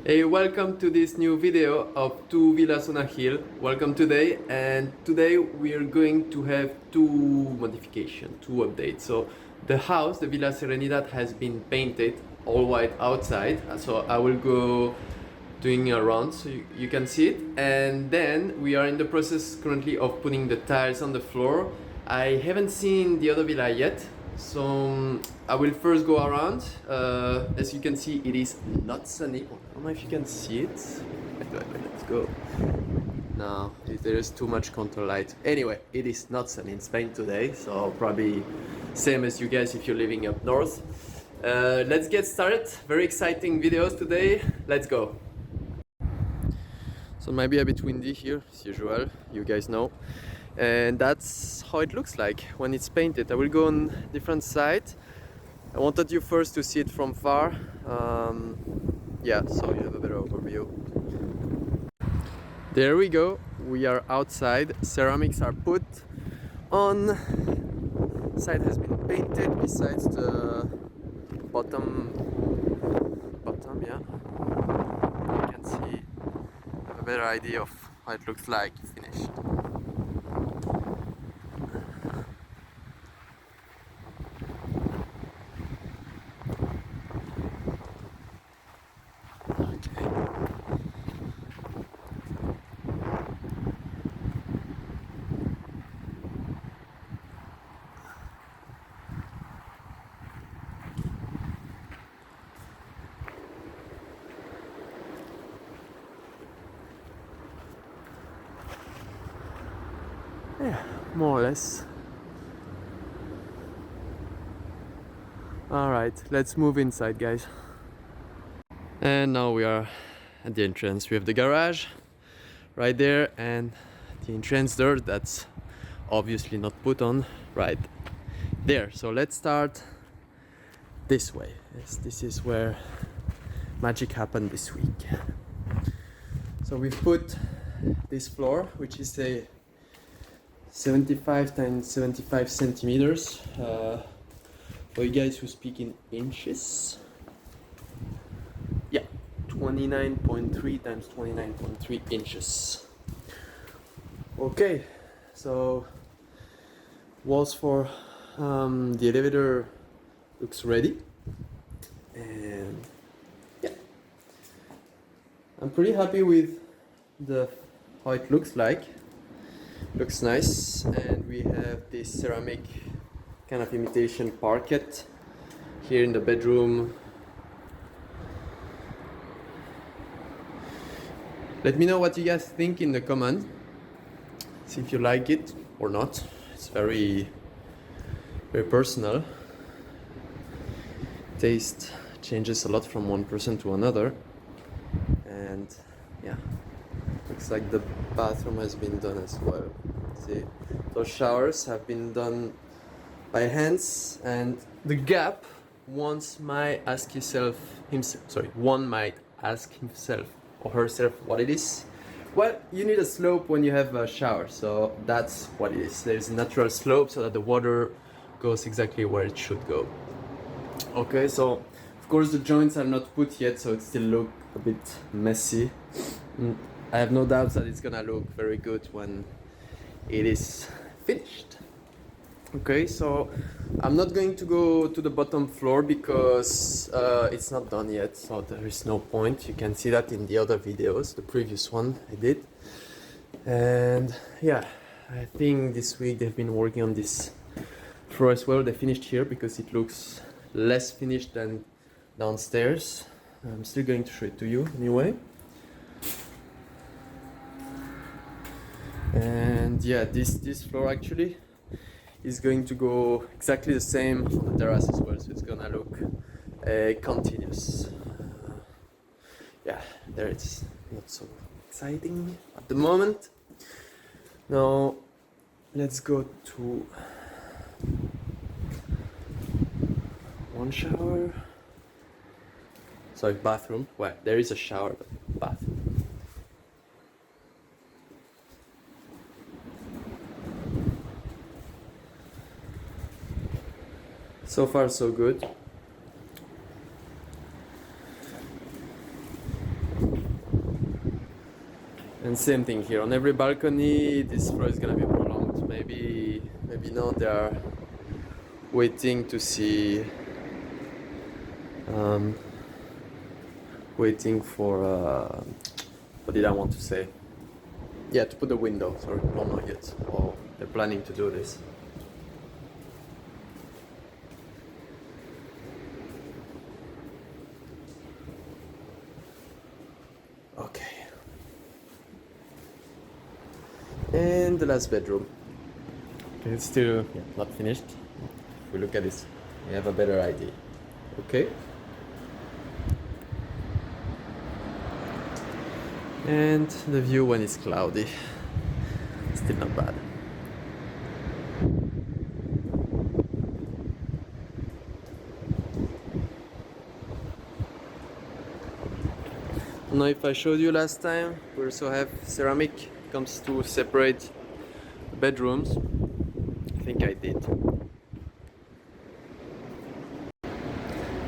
Hey, welcome to this new video of two villas on a hill. Welcome today, and today we are going to have two modifications, two updates. So the house, the Villa Serenidad, has been painted all white outside. So I will go doing a round so you can see it. And then we are in the process currently of putting the tiles on the floor. I haven't seen the other villa yet, so I will first go around. As you can see, it is not sunny. I don't know if you can see it. Let's go. No, there is too much counter light. Anyway, it is not sunny in Spain today, so probably same as you guys if you're living up north. Let's get started. Very exciting videos today. Let's go. So maybe a bit windy here, as usual, you guys know. And that's how it looks like when it's painted. I will go on different sides. I wanted you first to see it from far. Yeah, so you have a better overview. There we go. We are outside. Ceramics are put on. Side has been painted besides the bottom, yeah. You can see, have a better idea of how it looks like finished. Yeah, more or less. Alright, let's move inside, guys. And now we are at the entrance. We have the garage right there and the entrance door that's obviously not put on right there. So let's start this way. Yes, this is where magic happened this week. So we've put this floor, which is a 75 times 75 centimeters. For you guys who speak in inches, yeah, 29.3 times 29.3 inches. Okay, so walls for the elevator looks ready, and yeah, I'm pretty happy with how it looks like. Looks nice, and we have this ceramic kind of imitation parquet here in the bedroom. Let me know what you guys think in the comments. See if you like it or not. It's very personal. Taste changes a lot from one person to another, and yeah, looks like the bathroom has been done as well. See, those showers have been done by hands, and the gap, one might ask himself or herself what it is. Well, you need a slope when you have a shower, so that's what it is. There's a natural slope so that the water goes exactly where it should go. Okay, so of course the joints are not put yet, so it still look a bit messy. I have no doubts that it's gonna look very good when it is finished. Okay, so I'm not going to go to the bottom floor because it's not done yet, so there is no point. You can see that in the other videos, the previous one I did. And yeah, I think this week they've been working on this floor as well. They finished here because it looks less finished than downstairs. I'm still going to show it to you anyway. And yeah, this floor actually is going to go exactly the same on the terrace as well, so it's gonna look continuous. Yeah, there it's not so exciting at the moment. Now let's go to one shower. Sorry, bathroom. Well, there is a shower, but bathroom. So far so good. And same thing here on every balcony. This floor is gonna be prolonged. Maybe not. They are waiting to see. Waiting for. What did I want to say? Yeah, to put the window. Sorry, don't know yet. Or they're planning to do this. Okay. And the last bedroom. Okay, it's still not finished. If we look at this, we have a better idea. Okay. And the view when it's cloudy. Still not bad. I don't know if I showed you last time, we also have ceramic. Comes to separate bedrooms. I think I did.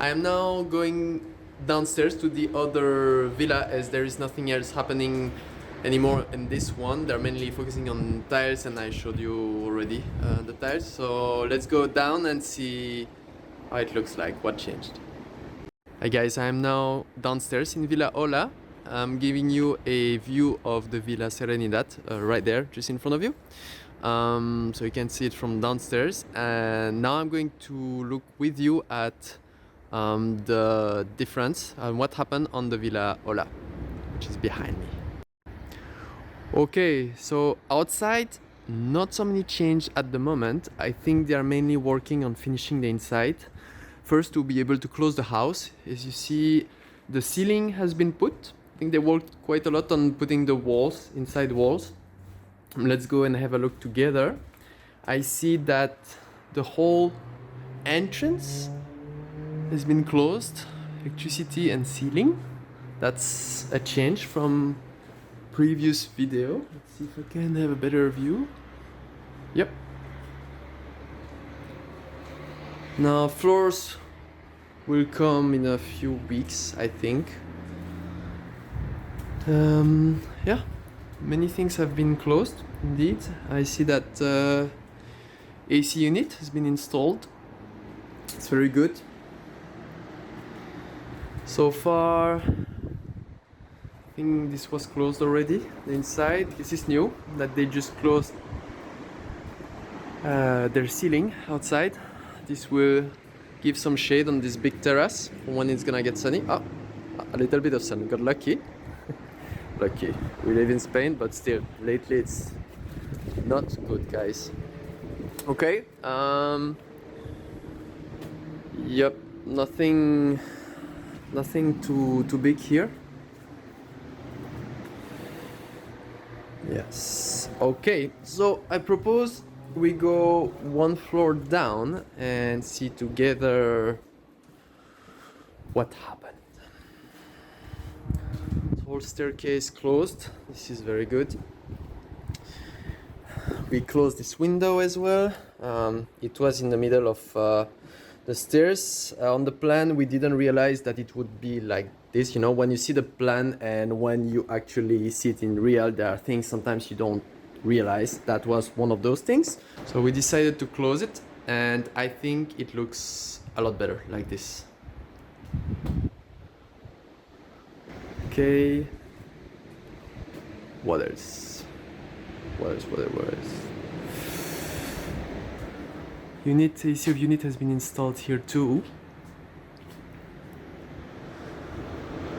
I am now going downstairs to the other villa as there is nothing else happening anymore in this one. They're mainly focusing on tiles and I showed you already the tiles. So let's go down and see how it looks like, what changed. Hi guys, I am now downstairs in Villa Ola. I'm giving you a view of the Villa Serenidad right there, just in front of you. So you can see it from downstairs. And now I'm going to look with you at the difference and what happened on the Villa Ola, which is behind me. Okay, so outside, not so many change at the moment. I think they are mainly working on finishing the inside. First, to be able to close the house. As you see, the ceiling has been put. I think they worked quite a lot on putting the walls, inside walls. Let's go and have a look together. I see that the whole entrance has been closed, electricity and ceiling. That's a change from previous video. Let's see if I can have a better view. Yep. Now floors will come in a few weeks, I think. Yeah, many things have been closed indeed. I see that AC unit has been installed. It's very good. So far, I think this was closed already. The inside, this is new, that they just closed their ceiling outside. This will give some shade on this big terrace when it's gonna get sunny. Oh, a little bit of sun, got lucky. Lucky. We live in Spain, but still, lately it's not good, guys. Okay. Yep. Nothing too big here. Yes. Okay. So I propose we go one floor down and see together what happened. Whole staircase closed. This is very good. We closed this window as well. It was in the middle of the stairs. On the plan, we didn't realize that it would be like this. You know, when you see the plan and when you actually see it in real, there are things sometimes you don't realize. That was one of those things. So we decided to close it, and I think it looks a lot better like this. Okay. What else? What else? Unit, AC of unit has been installed here too.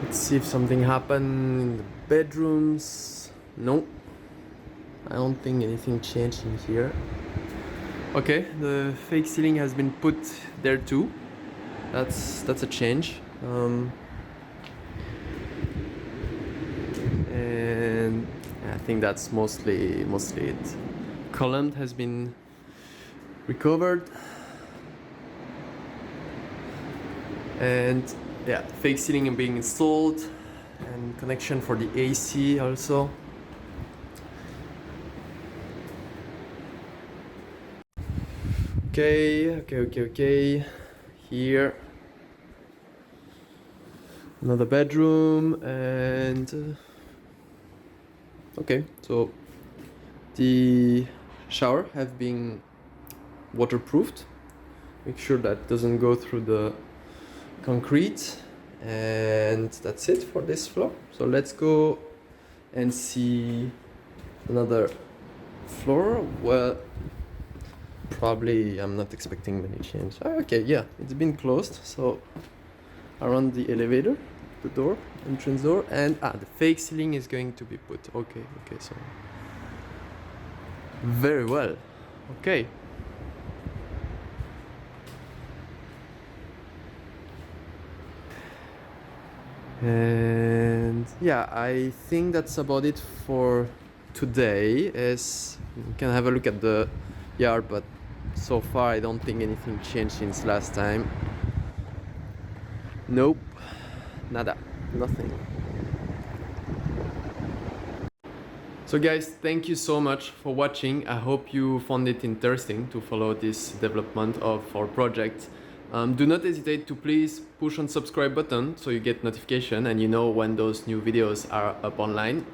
Let's see if something happened in the bedrooms. No. I don't think anything changed in here. Okay, the fake ceiling has been put there too. That's a change. And I think that's mostly it. Column has been recovered, and yeah, fake ceiling being installed, and connection for the AC also. Okay. Here, another bedroom, and Okay, so the shower have been waterproofed. Make sure that doesn't go through the concrete, and that's it for this floor. So let's go and see another floor. Well, probably I'm not expecting many change. Okay, yeah, it's been closed. So around the elevator, the door, entrance door, and the fake ceiling is going to be put. Okay, so very well. Okay. And yeah, I think that's about it for today. As you can have a look at the yard, but so far I don't think anything changed since last time. Nope, nada, nothing. So guys, thank you so much for watching. I hope you found it interesting to follow this development of our project. Do not hesitate to please push on subscribe button so you get notification and you know when those new videos are up online.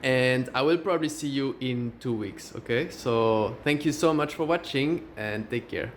And I will probably see you in 2 weeks, okay? So thank you so much for watching and take care.